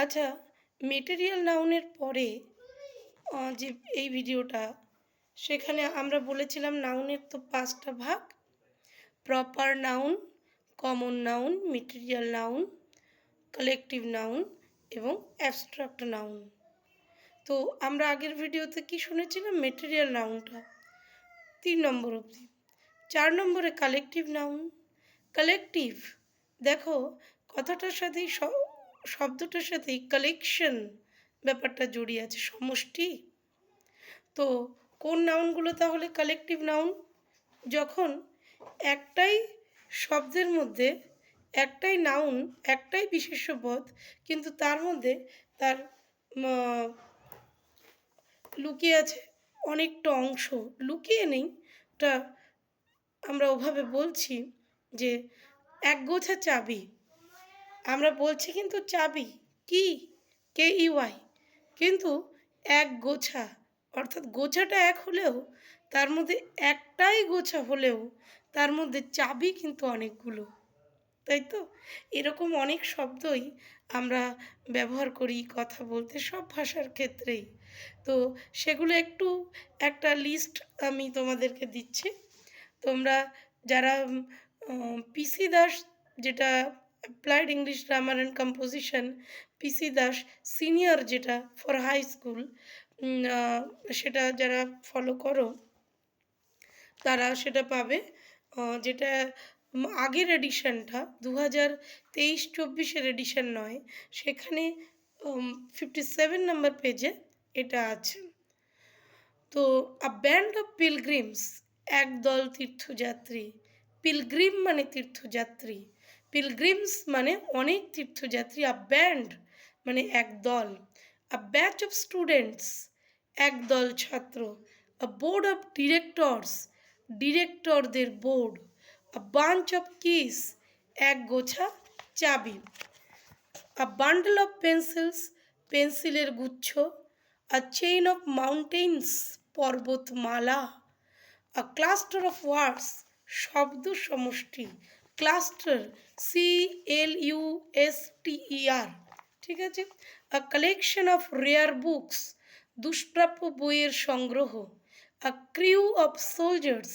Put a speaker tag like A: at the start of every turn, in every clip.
A: আচ্ছা, মেটেরিয়াল নাউনের পরে যে এই ভিডিওটা, সেখানে আমরা বলেছিলাম নাউনের তো ৫টা ভাগ: proper noun, common noun, material noun, collective noun এবং অ্যাবস্ট্রাক্ট নাউন। তো আমরা আগের ভিডিওতে কি শুনেছিলাম? মেটেরিয়াল নাউনটা ৩ নম্বর অবধি। ৪ নম্বরে কালেকটিভ নাউন। কালেকটিভ, দেখো কথাটার সাথেই শব্দটার সাথেই কালেকশন ব্যাপারটা জড়িয়ে আছে, সমষ্টি। তো কোন নাউনগুলো তাহলে কালেকটিভ নাউন? যখন একটাই শব্দের মধ্যে একটাই নাউন, একটাই বিশেষ্য পদ, কিন্তু তার মধ্যে তার লুকিয়ে আছে অনেকটা অংশ। লুকিয়ে নেই, ওটা আমরা ওভাবে বলছি যে একগোছা চাবি। আমরা বলছি কিন্তু চাবি কি, KEY, কিন্তু এক গোছা, অর্থাৎ গোছাটা এক হলেও তার মধ্যে একটাই গোছা হলেও তার মধ্যে চাবি কিন্তু অনেকগুলো, তাই তো? এরকম অনেক শব্দই আমরা ব্যবহার করি কথা বলতে, সব ভাষার ক্ষেত্রেই। তো সেগুলো একটু একটা লিস্ট আমি তোমাদেরকে দিচ্ছি। তোমরা যারা পিসি দাস, যেটা applied English grammar and composition, PC Das senior, যেটা ফর হাই স্কুল, সেটা যারা ফলো করো তারা সেটা পাবে। যেটা আগের এডিশনটা 2023-24 এডিশন নয়, সেখানে 57 নম্বর পেজে এটা আছে। তো আ ব্যান্ড অফ পিলগ্রিমস, একদল তীর্থযাত্রী। পিলগ্রিম মানে তীর্থযাত্রী, পিলগ্রিমস মানে অনেক তীর্থযাত্রী, আ ব্যান্ড মানে একদল, আ ব্যাচ অফ স্টুডেন্টস একদল ছাত্র, আ বোর্ড অফ ডিরেক্টরস ডিরেক্টরদের বোর্ড, আ বাঞ্চ অফ কিস এক গোছা চাবি, আ বান্ডল অফ পেন্সিলস পেন্সিলের গুচ্ছ, আ চেইন অফ মাউন্টেন্স পর্বতমালা, আ ক্লাস্টার অফ ওয়ার্ডস শব্দ সমষ্টি, ক্লাস্টার CLUSTER, ঠিক আছে? A collection of rare books দুষ্প্রাপ্য বইয়ের সংগ্রহ, আ ক্রিউ অফ সোলজার্স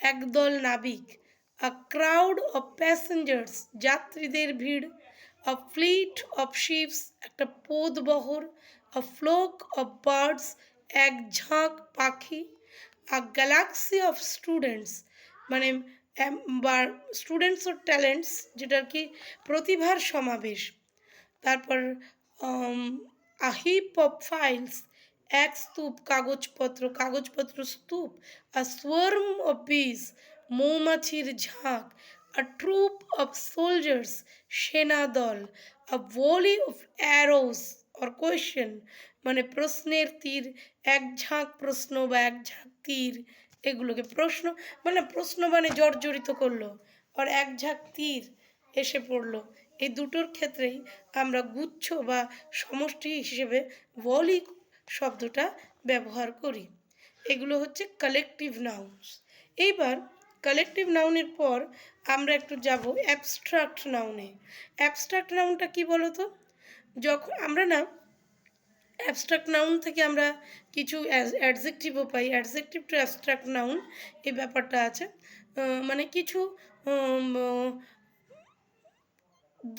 A: একদল নাবিক, আ ক্রাউড অফ প্যাসেঞ্জার্স যাত্রীদের ভিড়, আ ফ্লিট অফ শিপস একটা পোতবহর, আ ফ্লোক অফ বার্ডস এক ঝাঁক পাখি, আ গ্যালাক্সি অফ স্টুডেন্টস মানে বা স্টুডেন্টস অফ ট্যালেন্টস, যেটা আর কি প্রতিভার সমাবেশ। তারপর আ হিপ অফ ফাইলস এক স্তূপ কাগজপত্র স্তূপ, আ সোয়ার্ম অফ বিজ মৌমাছির ঝাঁক, আ ট্রুপ অফ সোলজার্স সেনাদল, a volley of arrows or question মানে প্রশ্নের তীর, এক ঝাঁক প্রশ্ন বা এক ঝাঁক তীর, এগুলোকে প্রশ্ন মানে জর্জরিত করলো, আর এক ঝাঁক তীর এসে পড়লো। এই দুটোর ক্ষেত্রেই আমরা গুচ্ছ বা সমষ্টি হিসেবে ভলি শব্দটা ব্যবহার করি। এগুলো হচ্ছে কালেকটিভ নাউন্স। এইবার কালেকটিভ নাউনের পর আমরা একটু যাব অ্যাবস্ট্রাক্ট নাউনে। অ্যাবস্ট্রাক্ট নাউনটা কি বলো তো? যখন আমরা না অ্যাবস্ট্রাক্ট নাউন থেকে আমরা কিছু অ্যাডজেক্টিভও পাই, অ্যাডজেক্টিভ টু অ্যাবস্ট্রাক্ট নাউন, এই ব্যাপারটা আছে। মানে কিছু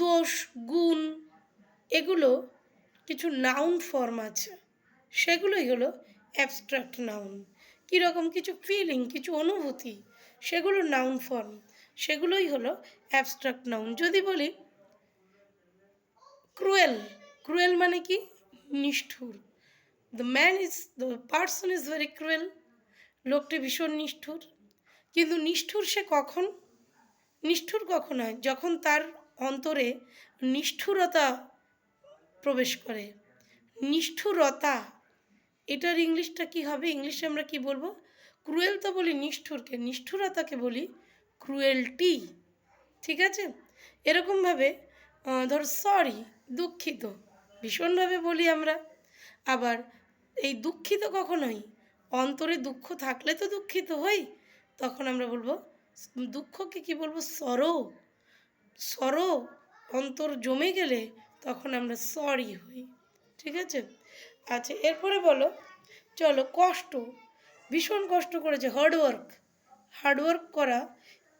A: দোষ, গুণ, এগুলো কিছু নাউন ফর্ম আছে, সেগুলোই হলো অ্যাবস্ট্রাক্ট নাউন। কীরকম কিছু ফিলিং, কিছু অনুভূতি, সেগুলো নাউন ফর্ম, সেগুলোই হলো অ্যাবস্ট্রাক্ট নাউন। যদি বলি ক্রুয়েল, ক্রুয়েল মানে কি? নিষ্ঠুর। The person is very cruel, লোকটি ভীষণ নিষ্ঠুর। কিন্তু নিষ্ঠুর সে কখন? নিষ্ঠুর কখন হয়? যখন তার অন্তরে নিষ্ঠুরতা প্রবেশ করে। নিষ্ঠুরতা, এটার ইংলিশটা কি হবে? ইংলিশে আমরা কি বলবো? ক্রুয়েল তো বলি নিষ্ঠুরকে, নিষ্ঠুরতাকে বলি ক্রুয়েলটি, ঠিক আছে? এরকমভাবে ধর সরি, দুঃখিত, ভীষণভাবে বলি আমরা। আবার এই দুঃখিত কখন হই? অন্তরে দুঃখ থাকলে তো দুঃখিত হই, তখন আমরা বলবো দুঃখকে কি বলবো? সরো, অন্তর জমে গেলে তখন আমরা সরি হই। ঠিক আছে? আচ্ছা, এরপরে বলো, চলো কষ্ট, ভীষণ কষ্ট করেছে, হার্ডওয়ার্ক। হার্ডওয়ার্ক করা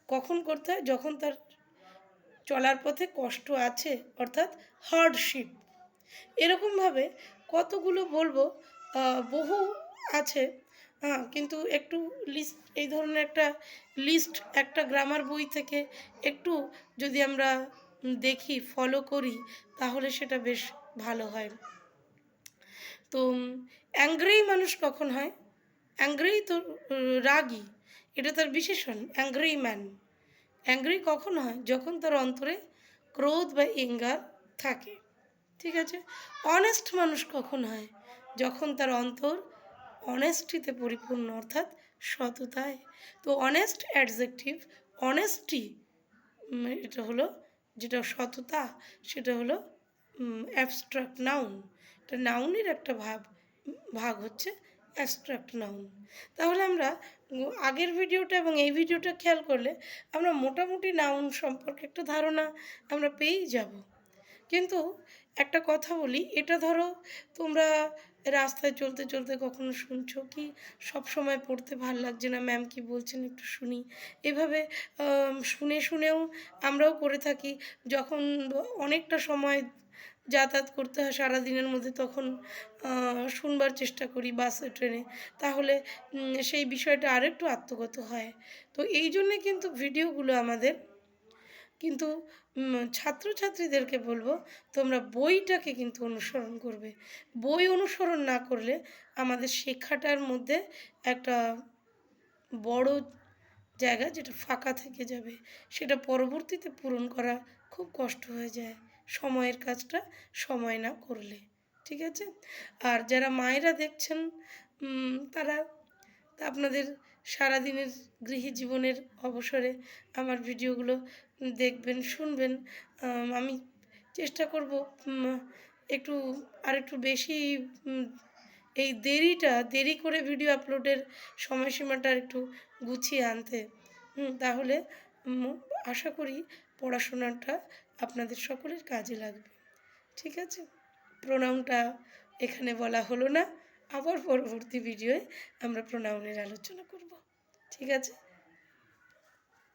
A: কখন করতে হয়? যখন তার চলার পথে কষ্ট আছে, অর্থাৎ হার্ডশিপ। এরকমভাবে কতগুলো বলবো, বহু আছে। হ্যাঁ, কিন্তু একটু লিস্ট, এই ধরনের একটা লিস্ট একটা গ্রামার বই থেকে একটু যদি আমরা দেখি, ফলো করি, তাহলে সেটা বেশ ভালো হয়। তো অ্যাংরি মানুষ কখন হয়? অ্যাংরি তো রাগী, এটা তার বিশেষণ, অ্যাংরি ম্যান। অ্যাংরি কখন হয়? যখন তার অন্তরে ক্রোধ বা এঙ্গার থাকে। ঠিক আছে? অনেস্ট মানুষ কখন হয়? যখন তার অন্তর অনেস্টিতে পরিপূর্ণ, অর্থাৎ সততায়। তো অনেস্ট অ্যাডজেক্টিভ, অনেস্টি, এটা হলো যেটা সততা, সেটা হলো অ্যাবস্ট্রাক্ট নাউন। এটা নাউনের একটা ভাগ হচ্ছে অ্যাবস্ট্রাক্ট নাউন। তাহলে আমরা আগের ভিডিওটা এবং এই ভিডিওটা খেয়াল করলে আমরা মোটামুটি নাউন সম্পর্কে একটা ধারণা আমরা পেয়েই যাব। কিন্তু একটা কথা বলি, এটা ধরো তোমরা রাস্তায় চলতে চলতে কখনো শুনছো কি, সব সময় পড়তে ভাল লাগছে না, ম্যাম কি বলছেন একটু শুনি, এভাবে শুনে শুনেও আমরাও করে থাকি। যখন অনেকটা সময় যাতায়াত করতে হয় সারাদিনের মধ্যে, তখন শুনবার চেষ্টা করি বাসে, ট্রেনে, তাহলে সেই বিষয়টা আরেকটু আত্মগত হয়। তো এই জন্যে কিন্তু ভিডিওগুলো আমাদের, কিন্তু ছাত্রছাত্রীদেরকে বলবো, তোমরা বইটাকে কিন্তু অনুসরণ করবে। বই অনুসরণ না করলে আমাদের শেখাটার মধ্যে একটা বড় জায়গা যেটা ফাঁকা থেকে যাবে, সেটা পরবর্তীতে পূরণ করা খুব কষ্ট হয়ে যায়, সময়ের কাজটা সময় না করলে। ঠিক আছে? আর যারা মায়েরা দেখছেন, তারা আপনাদের সারাদিনের গৃহী জীবনের অবসরে আমার ভিডিওগুলো দেখবেন, শুনবেন। আমি চেষ্টা করব একটু আরেকটু বেশি এই দেরি করে ভিডিও আপলোডের সময়সীমাটা একটু গুছিয়ে আনতে। তাহলে আশা করি পড়াশোনাটা আপনাদের সকলের কাজে লাগবে। ঠিক আছে? প্রোনাউনটা এখানে বলা হলো না, আবার পরবর্তী ভিডিওয়ে আমরা প্রোনাউনের আলোচনা করব। ঠিক আছে?